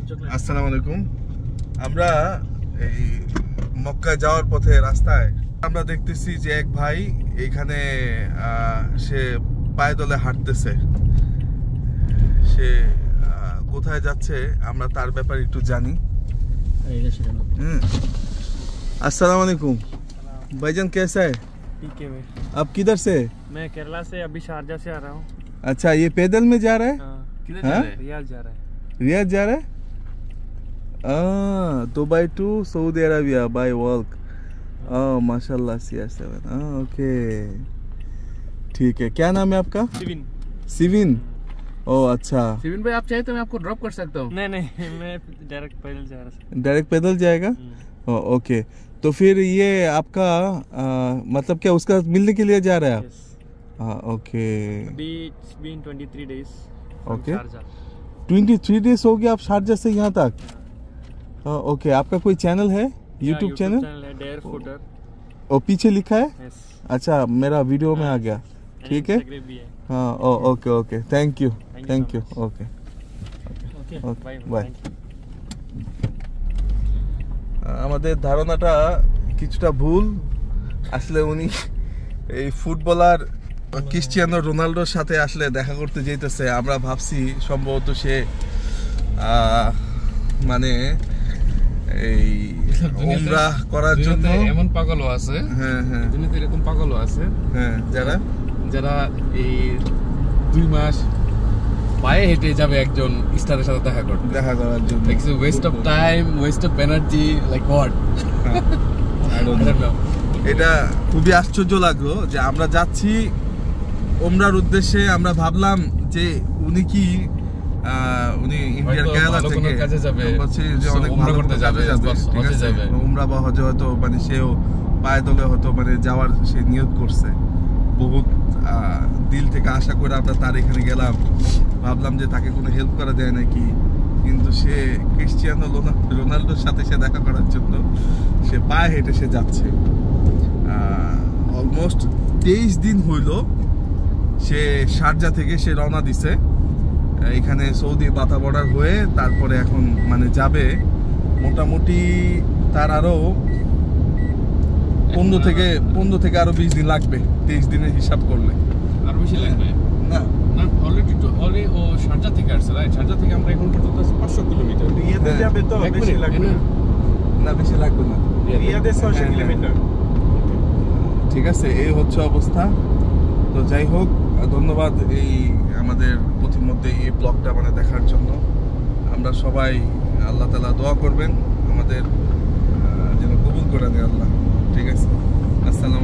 আসসালামু আলাইকুম। আমরা এই মক্কা যাওয়ার পথে রাস্তায় আমরা দেখতেছি যে এক ভাই এখানে সে পায়দলে হাঁটতেছে। সে কোথায় যাচ্ছে আমরা তার ব্যাপারে একটু জানি। अस्सलाम वालेकुम भाईजान, कैसा है? ठीक है भाई। आप किधर से? मैं केरला से, अभी शारजा से आ रहा हूँ। अच्छा, ये पैदल में जा रहा है? किधर जा रहा है? रियाद जा रहा है। रियाद जा रहा है? Dubai to Saudi Arabia by walk. माशाल्लाह, CR7। ओके, ठीक है। क्या नाम है आपका? सिविन। सिविन। ओह अच्छा। सिविन भाई, आप चाहे तो मैं आपको ड्रॉप कर सकता हूँ। नहीं मैं डायरेक्ट पैदल जा रहा हूँ। डायरेक्ट पैदल जाएगा? ओके, तो फिर ये आपका मतलब क्या उसका मिलने के लिए जा रहा है आप? ओके। अभी it's been 23 days from Okay. Sharjah. 23 days हो गया आप शारजा से यहाँ तक? ओके, आपका कोई चैनल है? यूट्यूब चैनल है डेयर फूटर। और पीछे लिखा है? यस। अच्छा, मेरा वीडियो में आ गया। ठीक है। हाँ, okay okay, thank you okay bye. আমাদের ধারণাটা কিছুটা ভুল। আসলে উনি এই ফুটবলার ক্রিস্টিয়ানো রোনাল্ডোর সাথে আসলে দেখা করতে যেতেছে। আমরা ভাবছি সম্ভবত সে মানে এই উমরা করার জন্য। এমন পাগলও আছে, হ্যাঁ হ্যাঁ, দুনিয়াতে এরকম পাগলও আছে, হ্যাঁ, যারা এই 2 মাস পায়ে হেঁটে যাবে একজন স্টারের সাথে দেখা করার জন্য। West of time, West of energy, like what. এটা খুবই আশ্চর্য লাগলো যে আমরা যাচ্ছি ওমরার উদ্দেশ্যে। আমরা ভাবলাম যে উনি কি উনি ইন্ডিয়ার কেরালা থেকে কাজে যাবে, বলছি যে অনেক ভালো করতে যাবে, ঠিক আছে, উমরা বা হজে হয়তো মানে সেও পায়দলে হয়তো মানে যাওয়ার সে নিয়ত করছে। বহুত দিল থেকে আশা করে আমরা তার এখানে গেলাম, ভাবলাম যে তাকে কোনো হেল্প করা যায় নাকি, কিন্তু সে ক্রিস্টিয়ানো রোনাল্ডোর সাথে সে দেখা করার জন্য সে পায়ে হেঁটে সে যাচ্ছে। অলমোস্ট 23 দিন হইল সে শারজা থেকে সে রওনা দিছে এখানে সৌদি বাতা বর্ডার হয়ে, তারপরে এখন মানে যাবে মোটামুটি তার আরো 15 থেকে আরো 20 দিন লাগবে 23 দিনের হিসাব করলে। আর বেশি লাগবে না, অলরেডি ও শারজা থেকে আসছে, রাইট? শারজা থেকে আমরা এখন পর্যন্ত 500 কিলোমিটার রিয়াদে যাবে তো বেশি লাগবে না, বেশি লাগবে না, রিয়াদে 600 কিলোমিটার। ঠিক আছে, এই হচ্ছে অবস্থা। তো যাই হোক, ধন্যবাদ এই আমাদের প্রতিমধ্যে এই ব্লগটা মানে দেখার জন্য। আমরা সবাই আল্লাহ তাআলা দোয়া করবেন আমাদের যেন কবুল করে দেয় আল্লাহ। ঠিক আছে, আসসালাম।